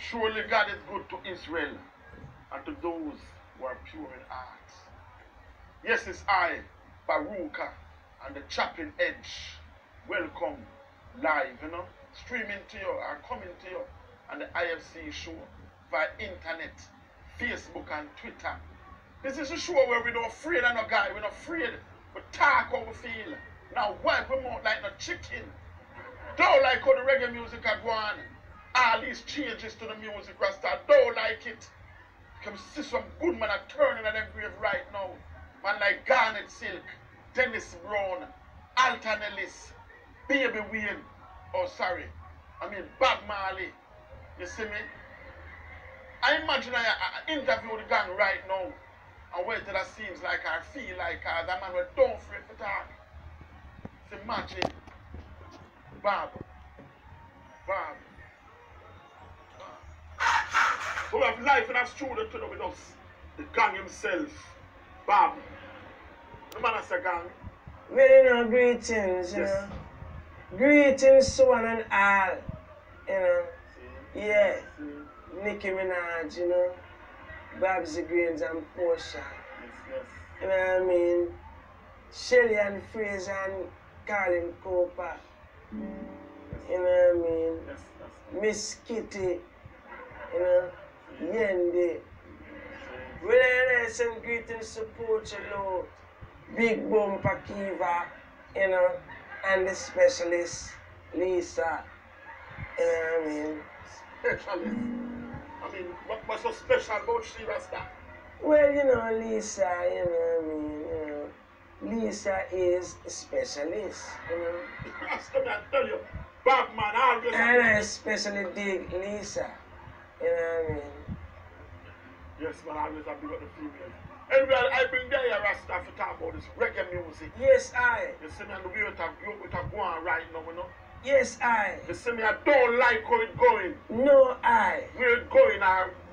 Surely God is good to Israel and to those who are pure in heart. Yes, it's I, Baruka, and the Chopping Edge. Welcome live, streaming to you or coming to you on the IFC show via internet, Facebook and Twitter. This is a show where we're not afraid of no guy, we're not afraid. We talk how we feel. Now wipe them out like no chicken. Don't like how the reggae music are going. All these changes to the music, Rasta, don't like it. You can see some good man are turning at them grave right now. Man like Garnet Silk, Dennis Brown, Alton Ellis, Baby Wayne, Bob Marley. You see me? I imagine I interview the gang right now and wait till that seems like I feel like that man was don't afraid to talk. So imagine Bob. So we have life in our studio today with us. The gang himself, Bob. The man has a gang. Well, greetings, you know. Greetings to one and all, you know. See? Yeah. See? Nicki Minaj, you know. Babsy Grains and Portia. Yes. You know what I mean? Shelly and Fraser and Colin Cooper. You know what I mean? Yes. Miss Kitty, you know. Yendi. Well, I send greetings to Portia Lord, Big Bumper Kiva, you know, and the specialist, Lisa. You know what I mean? Specialist. What's so special about she, Rasta? Well, you know, Lisa, you know what I mean? You know, Lisa is a specialist, you know. Rasta, I tell you, Batman always. And I especially dig Lisa, you know what I mean? Yes, man, I always have to got the females. Anyway, I bring there here, Rasta, to talk about this reggae music. Yes, I. You see me, and the way it are going right now, you know. Yes, I. You see me, I don't like how it's going. No, I. Where it's going,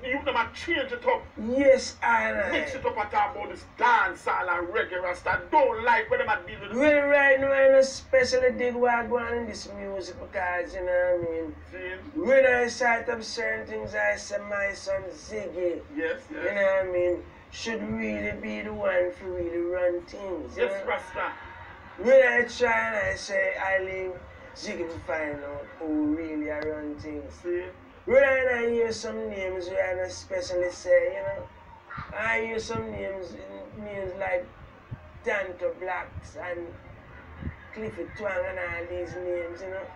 you them a change it up. Yes, I. Mix it up and talk about this dancehall and reggae, Rasta. I don't like when them a deal with this. Well, right now, I especially dig what going on in this music because, you know what I mean? See? When I start up certain things, I say my son Ziggy, Yes. you know what I mean, should really be the one for really run things. Yes, you know? Rasta. When I try and I say I leave Ziggy to find out who really are run things. See? When I hear some names where I especially say, you know, I hear some names like Tanto Blacks and Cliffy Twang and all these names, you know.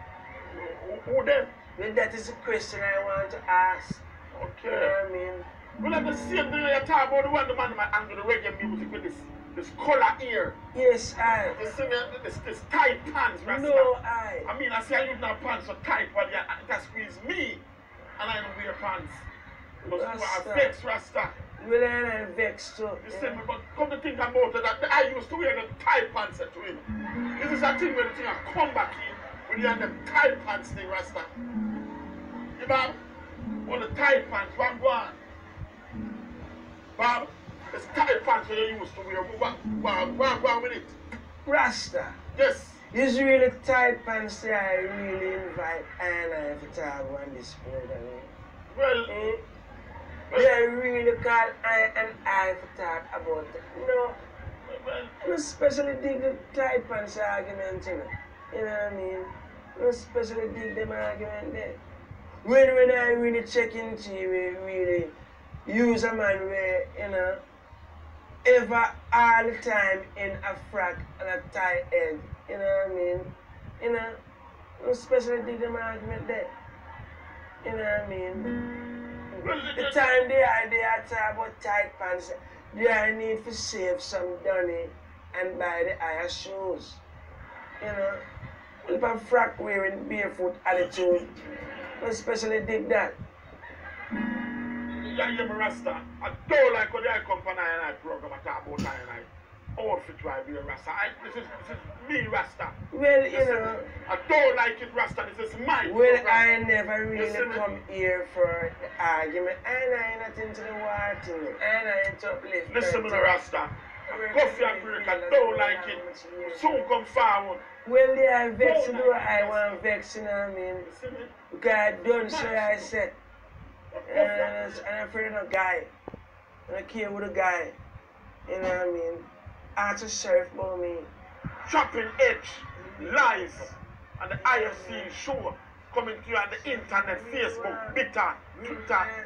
Who them? Well, that is a question I want to ask. Okay. You know what I mean? Well, at the same thing you talk about the man might handle the reggae music with this collar ear. Yes, I. You see me, this tight pants, Rasta. No, I. I say I use no pants so tight, but that squeeze me, and I don't wear pants. Because I vex, Rasta. Well, I vex too. You see me, but come to think about it, that I used to wear the tight pants to him. This is a thing where the thing I come back in, when you have the tight pants thing, Rasta. You know, all the tight pants, one. Bob, it's tight pants that you used to wear. What with it? Rasta. Yes. It's really tight pants that I really invite and I to talk on this program. Well, I really call I to talk about it. No. I especially dig the tight pants argument, you know. You know what I mean? I especially dig them argument there. When I really check into you, really use a man where, you know, ever all the time in a frack and a tie head, you know what I mean? You know, especially dig them argument there. You know what I mean? The time they are talking about tight pants, they are need to save some money and buy the higher shoes. You know, if a frack wearing barefoot attitude, especially dig that. Yeah, me Rasta. I don't like when I come for I program and talk about I outfit why I wear Rasta. This is me, Rasta. Well, you know. I don't like it, Rasta. This is my Well, program. I never really come here for the argument. And I ain't not into the war thing. And I ain't uplift. Listen to me, Rasta. Coffee and break, I don't like it. Soon come forward. Well, yeah, I vex, do I want vex, you know what I mean? Because I done so I said. And I'm afraid of a guy. And I care with a guy. You know what I mean? Ask the sheriff about me. Chopping Edge, live, and the IFC show coming to you on the internet, Facebook, Twitter,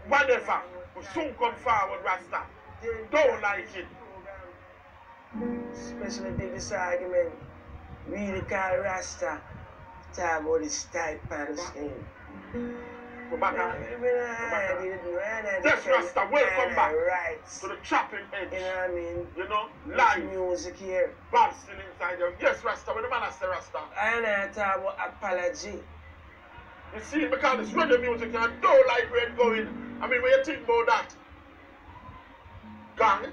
whatever. Will soon come forward, Rasta. Don't like it. Especially did this argument. Really call Rasta. Talk about this tight pants thing. Go back on. Yes, Rasta, welcome back right. to the Chopping Edge. You know what I mean? You know, There's live. music here. Bob still inside there. Yes, Rasta, when the man say Rasta. And I talk about apology. You see, because it's reggae music and I don't like where it's going. I mean, when you think about that, gang.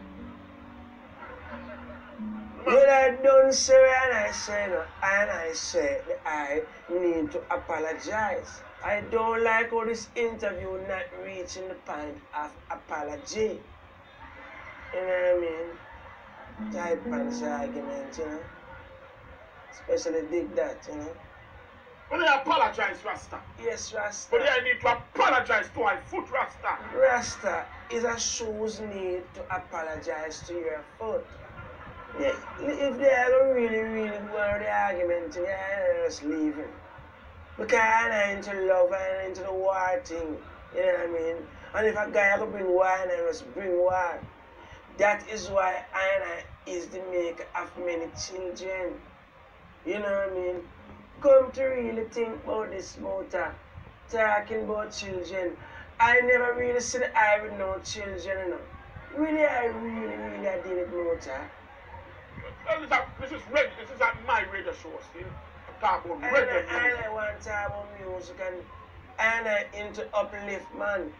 Well, I don't say and I say no, and I say that I need to apologize. I don't like how this interview not reaching the point of apology. You know what I mean? Tight pants argument, you know. Especially dig that, you know. But they apologize, Rasta. Yes, Rasta. But they need to apologize to our foot, Rasta. Rasta is a shoe's need to apologize to your foot. Yeah, if they are really go on the argument, they are just leaving. Because I'm not into love and into the war thing. You know what I mean? And if a guy could bring war and I must bring war. That is why Anna is the maker of many children. You know what I mean? Come to really think about this muta. Talking about children. I never really see the eye with no children, you know. Really, I did it muta. This is at my radio show still. Talk about reggae music. I want to talk about music and I into uplift, man.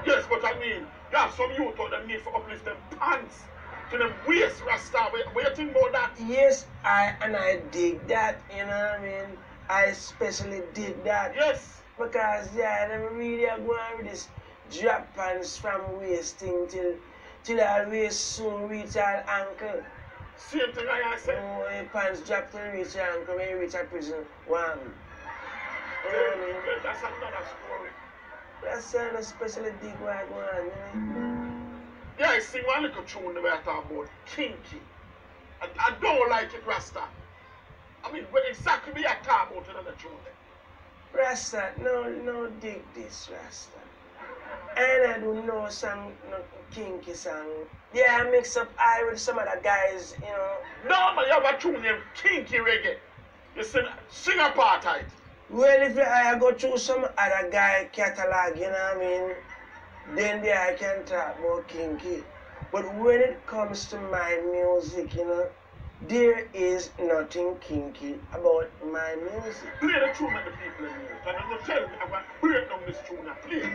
Yes, but I mean, you have some youth out that need for uplift them pants to them waist, Rasta. What you think about that? Yes, I dig that, you know what I mean? I especially dig that. Yes. Because yeah, them really are going with this drop pants from waist thing till our waist soon reach our ankle. Same thing I said. Oh, your pants drop till reach your ankle when you reach a prison. One. You know what I mean? That's another story. That's an especially dig what I go on, you know? Yeah, I sing one little tune where I talk about kinky. I don't like it, Rasta. I mean, what exactly me I talk about another tune there. Rasta, no dig this, Rasta. And I do know some kinky song. Yeah, I mix up I with some other guys, you know. No, man, you have a tune named Kinky Reggae. You sing apartheid. Well, if I go through some other guy catalog, you know what I mean, then there I can talk about kinky. But when it comes to my music, you know, there is nothing kinky about my music. Play the tune that the people in here. And I'm going to tell me, I'm going to break down this tune and play.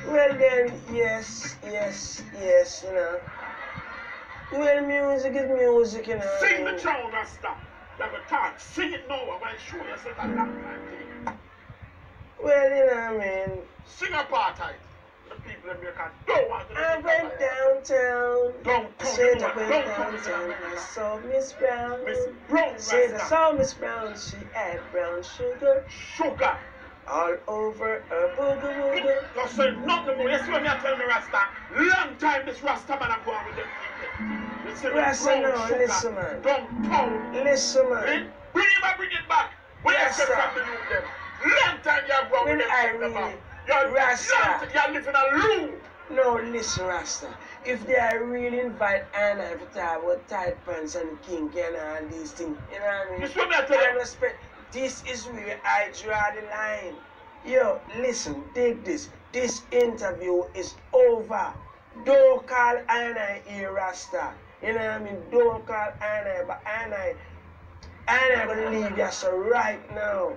Well then, yes, you know. Well, music is music, you know. Sing the tune, Rasta. You have a talk. Sing it now. I'm going to show you a long time thing. Well, you know what I mean. Sing apartheid. The people in America don't want to I went downtown. Don't come Said to I went downtown. I saw Miss Brown. Miss Brown, Said I Rasta. saw Miss Brown. She had brown sugar Sugar. all over her booger wooger. Don't say nothing more. You see what me tell me, Rasta? Long time this Rasta man I'm going with them people. You see Rasta, brown no, sugar. listen, man. Don't come. Listen, man. Bring it back. What you Rasta. say from the youth them? Long time you're going When with them I people, man. really- You're Rasta. You're living a loop. No, listen, Rasta. If they really invite Anna to talk about tight pants and kinky and all these things, you know what I mean? This what me tell I you. respect. This is where I draw the line. Yo, listen, take this. This interview is over. Don't call Anna here, Rasta. You know what I mean? Don't call Anna, but Anna gonna leave you so right now.